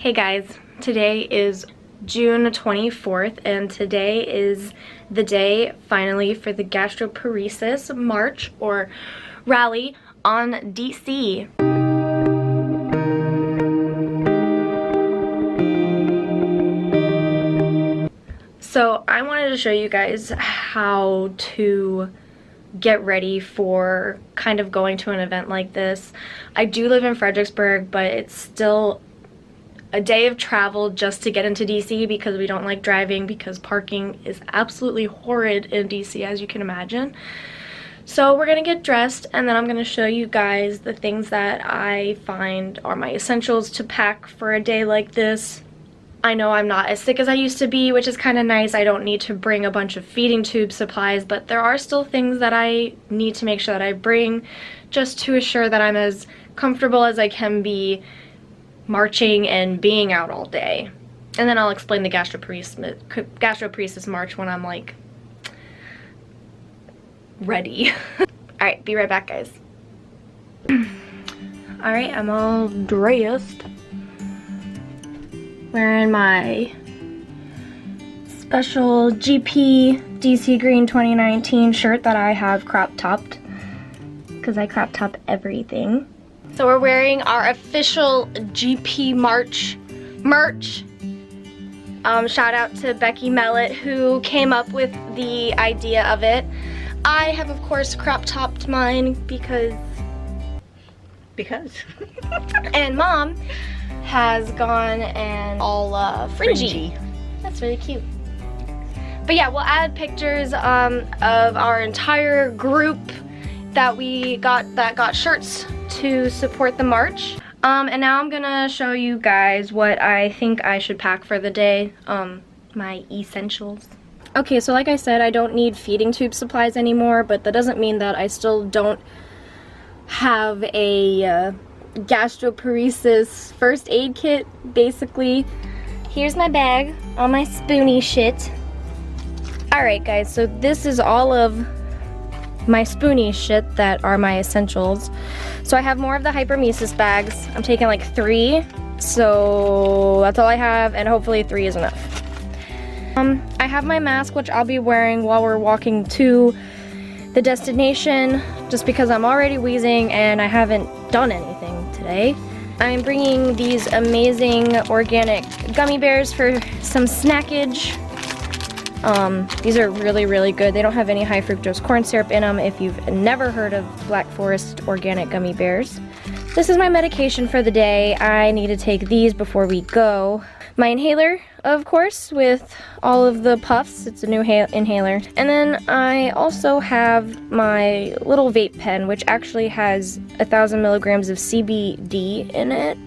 Hey guys, today is June 24th and today is the day finally for the Gastroparesis March or rally on DC. So I wanted to show you guys how to get ready for kind of going to an event like this. I do live in Fredericksburg, but it's still a day of travel just to get into DC because we don't like driving because parking is absolutely horrid in DC, as you can imagine. So we're gonna get dressed and then I'm gonna show you guys the things that I find are my essentials to pack for a day like this. I know I'm not as sick as I used to be, which is kind of nice. I don't need to bring a bunch of feeding tube supplies, but there are still things that I need to make sure that I bring just to assure that I'm as comfortable as I can be marching and being out all day. And then I'll explain the Gastroparesis March when I'm like ready. Alright, be right back guys. Alright, I'm all dressed. Wearing my special GP DCGreen2019 shirt that I have crop topped because I crop top everything. So we're wearing our official GP March merch. Shout out to Becky Mellett who came up with the idea of it. I have of course crop topped mine because and Mom has gone and all fringy. That's really cute. But yeah, we'll add pictures of our entire group that got shirts to support the march. And now I'm gonna show you guys what I think I should pack for the day, my essentials. Okay, so like I said, I don't need feeding tube supplies anymore, but that doesn't mean that I still don't have a gastroparesis first aid kit, basically. Here's my bag, all my spoony shit. Alright guys, so this is all of my spoony shit that are my essentials. So I have more of the hypermesis bags. I'm taking like 3, so that's all I have, and hopefully 3 is enough. I have my mask, which I'll be wearing while we're walking to the destination, just because I'm already wheezing and I haven't done anything today. I'm bringing these amazing organic gummy bears for some snackage. These are really, really good. They don't have any high fructose corn syrup in them if you've never heard of Black Forest organic gummy bears. This is my medication for the day. I need to take these before we go. My inhaler, of course, with all of the puffs. It's a new inhaler. And then I also have my little vape pen, which actually has 1,000 milligrams of CBD in it.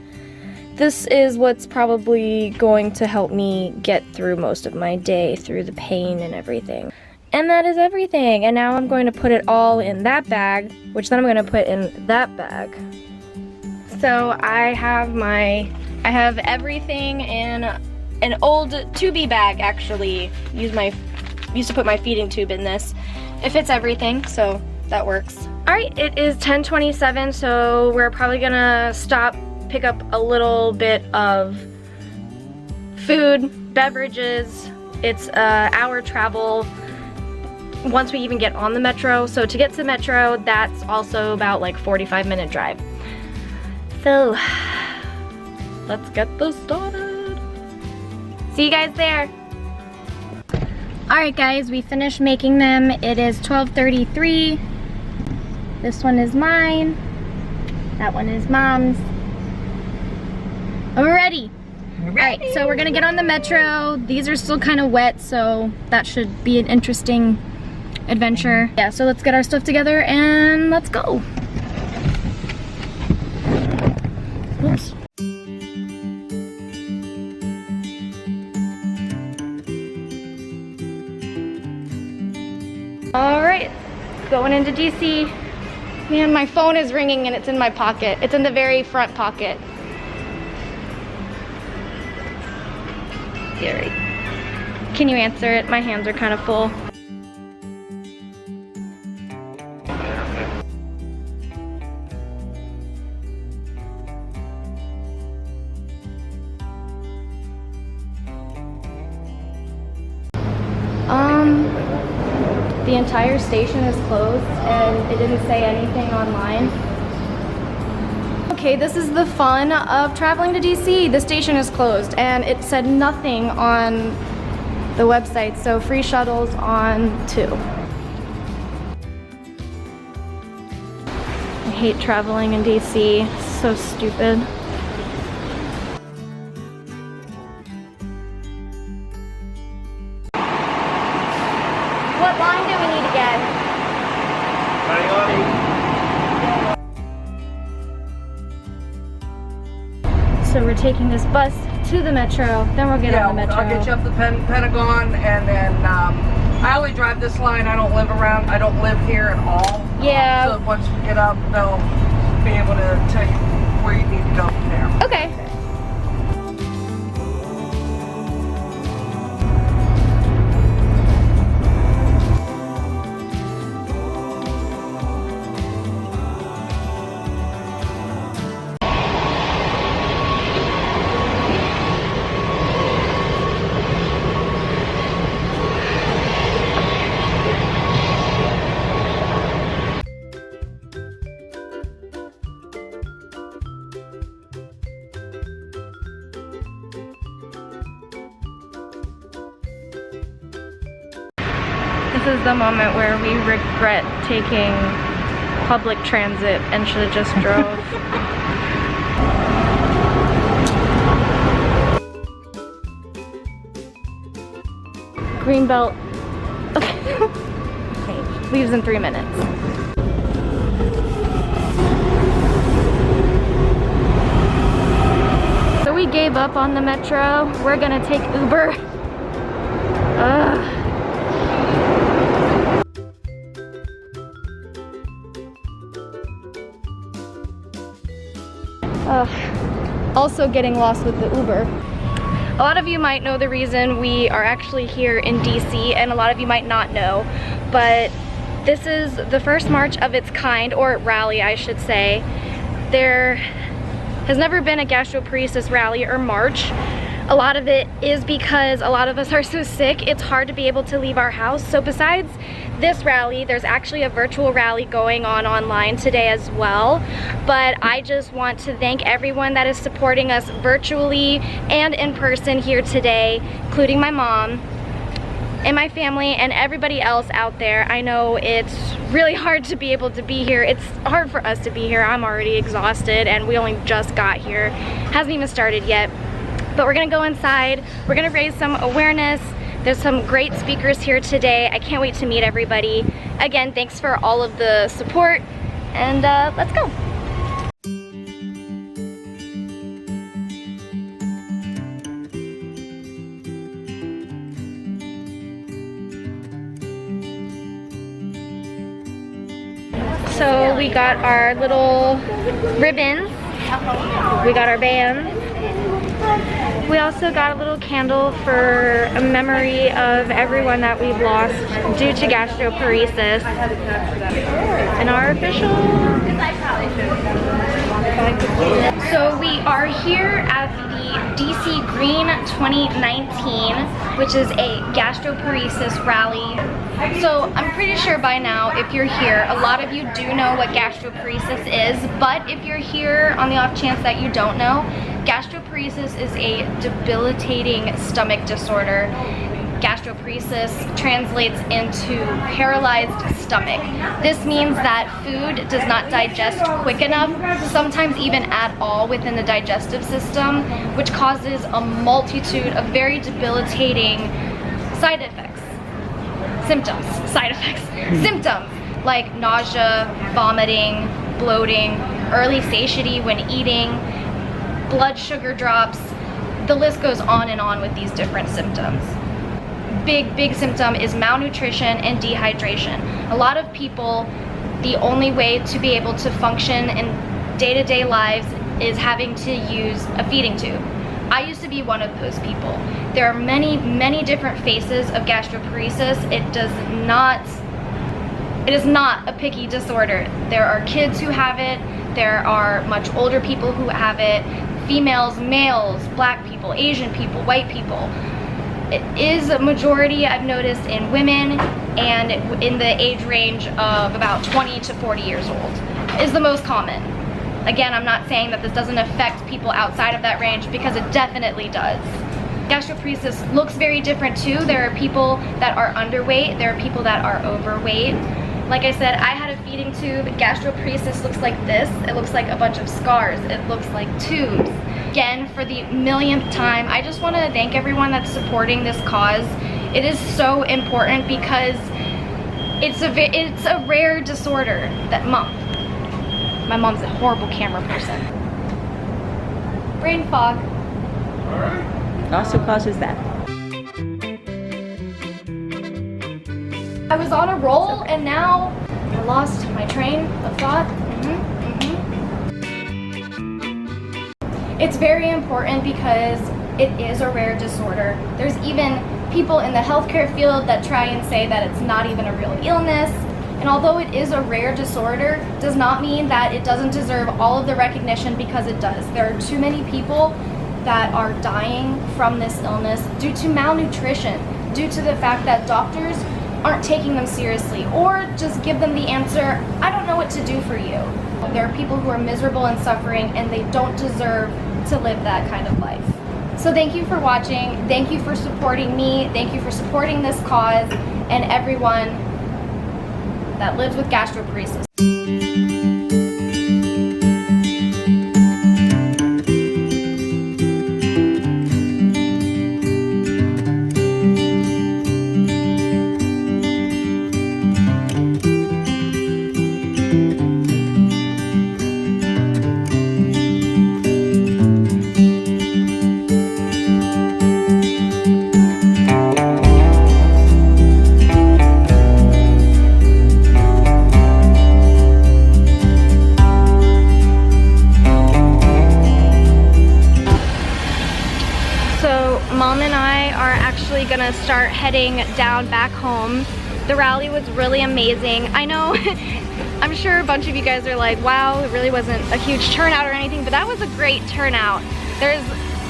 This is what's probably going to help me get through most of my day, through the pain and everything. And that is everything. And now I'm going to put it all in that bag, which then I'm going to put in that bag. So I have everything in an old tubey bag, actually. Used to put my feeding tube in this. It fits everything, so that works. Alright, it is 10:27, so we're probably gonna stop, pick up a little bit of food, beverages. It's an hour travel once we even get on the metro. So to get to the metro, that's also about like 45-minute drive. So let's get this started. See you guys there. Alright guys, we finished making them. It is 12:33. This one is mine. That one is Mom's. We're ready. Alright, so we're gonna get on the metro. These are still kind of wet, so that should be an interesting adventure. Yeah, so let's get our stuff together and let's go. Oops. Alright, going into DC. Man, my phone is ringing and it's in my pocket. It's in the very front pocket. Gary, can you answer it? My hands are kind of full. The entire station is closed and it didn't say anything online. Okay, this is the fun of traveling to DC. The station is closed and it said nothing on the website, so free shuttles on 2. I hate traveling in DC, it's so stupid. What line do we need to get? So we're taking this bus to the metro, then we'll get on the metro. I'll get you up the Pentagon, and then I only drive this line. I don't live here at all. Yeah. So once we get up, they'll be able to tell you where you need to go from there. Okay. This is the moment where we regret taking public transit and should have just drove. Greenbelt. Okay. Okay. Leaves in 3 minutes. So we gave up on the metro. We're gonna take Uber. Ugh. Also getting lost with the Uber. A lot of you might know the reason we are actually here in DC, and a lot of you might not know, but this is the first march of its kind, or rally I should say. There has never been a gastroparesis rally or march. A lot of it is because a lot of us are so sick, it's hard to be able to leave our house. So besides this rally, there's actually a virtual rally going on online today as well. But I just want to thank everyone that is supporting us virtually and in person here today, including my mom and my family and everybody else out there. I know it's really hard to be able to be here. It's hard for us to be here. I'm already exhausted and we only just got here. Hasn't even started yet. But we're gonna go inside, we're gonna raise some awareness. There's some great speakers here today. I can't wait to meet everybody. Again, thanks for all of the support, and let's go. So we got our little ribbons, we got our bands. We also got a little candle for a memory of everyone that we've lost due to gastroparesis. And our official. So we are here at the DCGreen2019, which is a gastroparesis rally. So I'm pretty sure by now, if you're here, a lot of you do know what gastroparesis is, but if you're here on the off chance that you don't know, gastroparesis is a debilitating stomach disorder. Gastroparesis translates into paralyzed stomach. This means that food does not digest quick enough, sometimes even at all within the digestive system, which causes a multitude of very debilitating side effects. Symptoms like nausea, vomiting, bloating, early satiety when eating, blood sugar drops. The list goes on and on with these different symptoms. Big symptom is malnutrition and dehydration. A lot of people, the only way to be able to function in day-to-day lives is having to use a feeding tube. I used to be one of those people. There are many different phases of gastroparesis. It is not a picky disorder. There are kids who have it, there are much older people who have it, females, males, black people, Asian people, white people. it is a majority, I've noticed, in women and in the age range of about 20 to 40 years old is the most common. Again, I'm not saying that this doesn't affect people outside of that range, because it definitely does. Gastroparesis looks very different too. There are people that are underweight, there are people that are overweight. Like I said, I had a feeding tube. Gastroparesis looks like this. It looks like a bunch of scars. It looks like tubes. Again, for the millionth time, I just want to thank everyone that's supporting this cause. It is so important because it's a rare disorder that my mom's a horrible camera person. Brain fog. Also causes that. I was on a roll and now I lost my train of thought. It's very important because it is a rare disorder. There's even people in the healthcare field that try and say that it's not even a real illness. And although it is a rare disorder, does not mean that it doesn't deserve all of the recognition, because it does. There are too many people that are dying from this illness due to malnutrition, due to the fact that doctors aren't taking them seriously, or just give them the answer, I don't know what to do for you. There are people who are miserable and suffering, and they don't deserve to live that kind of life. So thank you for watching, thank you for supporting me, thank you for supporting this cause, and everyone that lives with gastroparesis. Mom and I are actually gonna start heading down back home. The rally was really amazing. I know, I'm sure a bunch of you guys are like, wow, it really wasn't a huge turnout or anything, but that was a great turnout. There's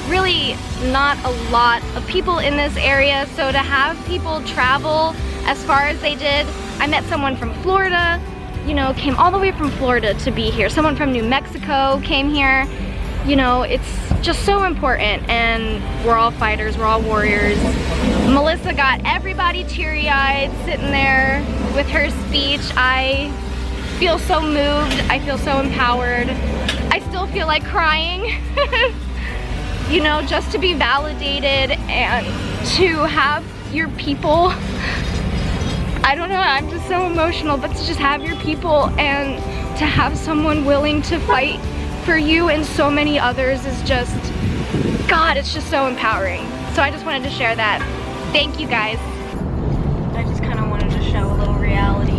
really not a lot of people in this area, so to have people travel as far as they did, I met someone from Florida, you know, came all the way from Florida to be here. Someone from New Mexico came here. You know, it's just so important, and we're all fighters, we're all warriors. Melissa got everybody teary-eyed sitting there with her speech. I feel so moved, I feel so empowered. I still feel like crying, you know, just to be validated and to have your people, I don't know, I'm just so emotional, but to just have your people and to have someone willing to fight for you and so many others is just, God, it's just so empowering. So I just wanted to share that. Thank you guys. I just kind of wanted to show a little reality.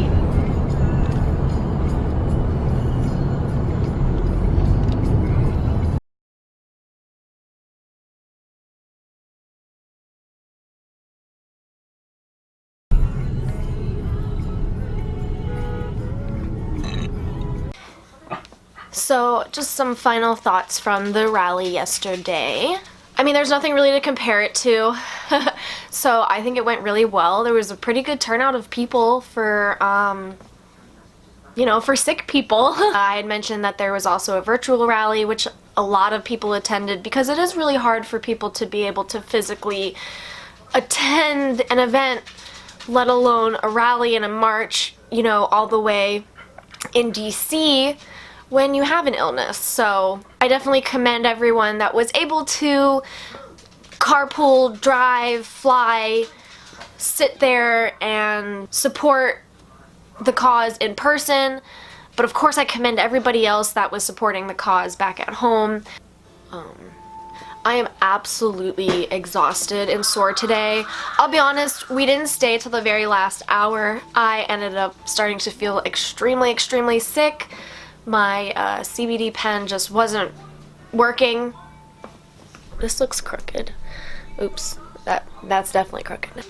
So, just some final thoughts from the rally yesterday. I mean, there's nothing really to compare it to, so I think it went really well. There was a pretty good turnout of people for, you know, for sick people. I had mentioned that there was also a virtual rally, which a lot of people attended, because it is really hard for people to be able to physically attend an event, let alone a rally and a march, you know, all the way in DC when you have an illness. So I definitely commend everyone that was able to carpool, drive, fly, sit there and support the cause in person. But of course I commend everybody else that was supporting the cause back at home. I am absolutely exhausted and sore today. I'll be honest, we didn't stay till the very last hour. I ended up starting to feel extremely, extremely sick. My CBD pen just wasn't working. This looks crooked. Oops, that's definitely crooked.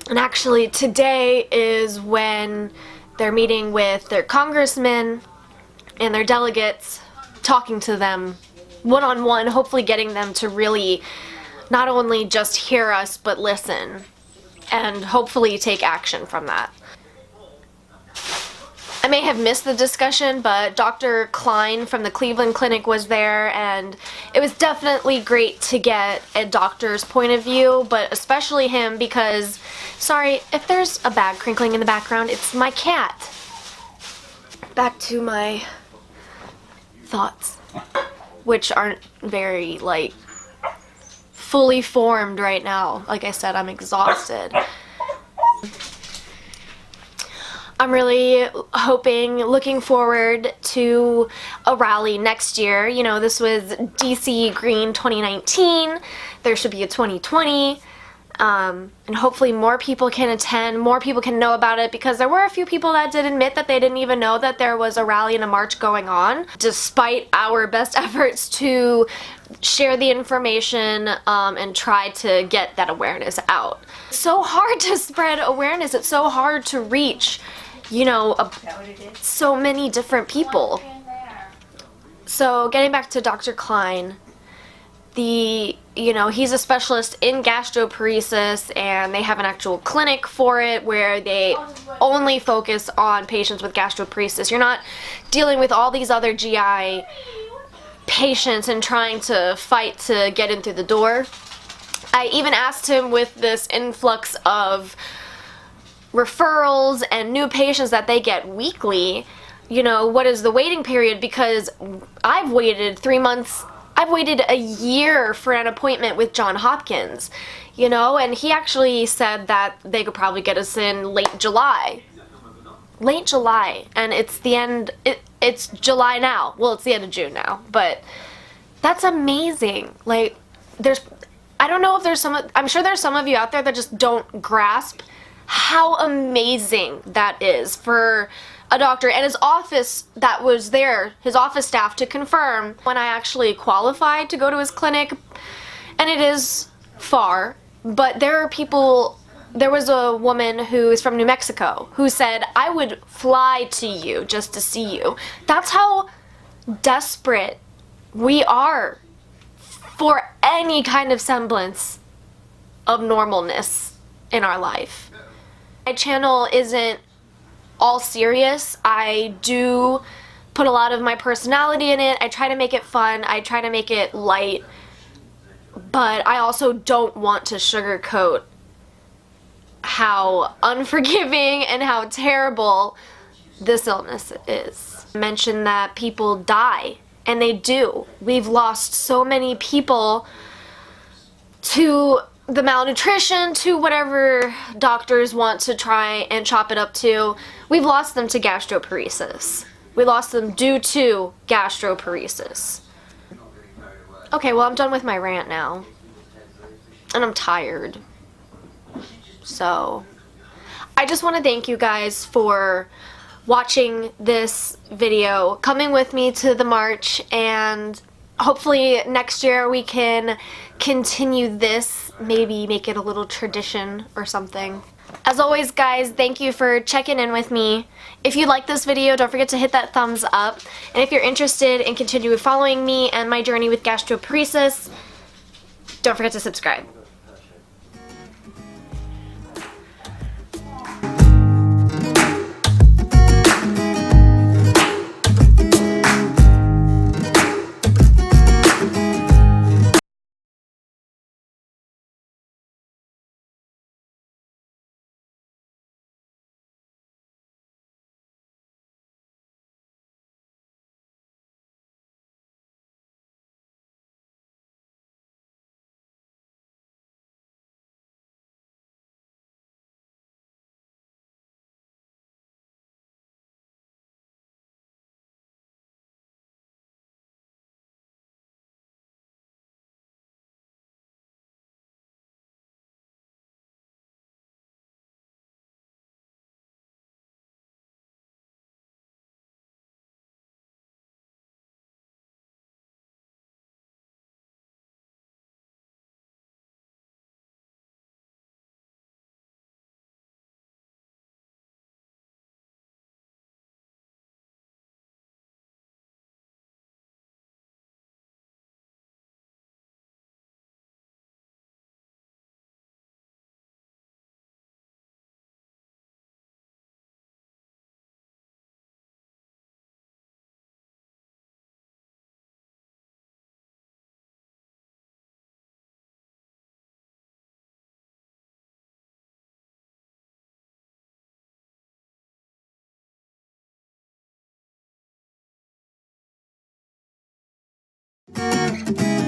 And actually today is when they're meeting with their congressmen and their delegates, talking to them one-on-one, hopefully getting them to really not only just hear us, but listen and hopefully take action from that. I may have missed the discussion, but Dr. Klein from the Cleveland Clinic was there, and it was definitely great to get a doctor's point of view, but especially him because, sorry, if there's a bag crinkling in the background, it's my cat. Back to my thoughts, which aren't very, like, fully formed right now. Like I said, I'm exhausted. I'm really looking forward to a rally next year. You know, this was DCGreen2019. There should be a 2020. And hopefully more people can attend, more people can know about it, because there were a few people that did admit that they didn't even know that there was a rally and a march going on, despite our best efforts to share the information and try to get that awareness out. It's so hard to spread awareness. It's so hard to reach, you know, so many different people. So getting back to Dr. Klein, you know, he's a specialist in gastroparesis, and they have an actual clinic for it where they only focus on patients with gastroparesis. You're not dealing with all these other GI patients and trying to fight to get in through the door. I even asked him, with this influx of referrals and new patients that they get weekly, you know, what is the waiting period? Because I've waited 3 months, I've waited a year for an appointment with Johns Hopkins, you know, and he actually said that they could probably get us in late July. Late July, and it's the end, it's July now. Well, it's the end of June now, but that's amazing. Like, I don't know if there's I'm sure there's some of you out there that just don't grasp how amazing that is for a doctor and his office that was there, his office staff, to confirm when I actually qualified to go to his clinic. And it is far, but there are people, there was a woman who is from New Mexico who said, I would fly to you just to see you. That's how desperate we are for any kind of semblance of normalness in our life. My channel isn't all serious. I do put a lot of my personality in it. I try to make it fun. I try to make it light. But I also don't want to sugarcoat how unforgiving and how terrible this illness is. I mentioned that people die, and they do. We've lost so many people to the malnutrition, to whatever doctors want to try and chop it up to. We've lost them to gastroparesis. We lost them due to gastroparesis. Okay, well, I'm done with my rant now. And I'm tired. So, I just want to thank you guys for watching this video, coming with me to the march, and hopefully next year we can continue this, maybe make it a little tradition or something. As always, guys, thank you for checking in with me. If you like this video, don't forget to hit that thumbs up. And if you're interested in continuing following me and my journey with gastroparesis, don't forget to subscribe. Bye.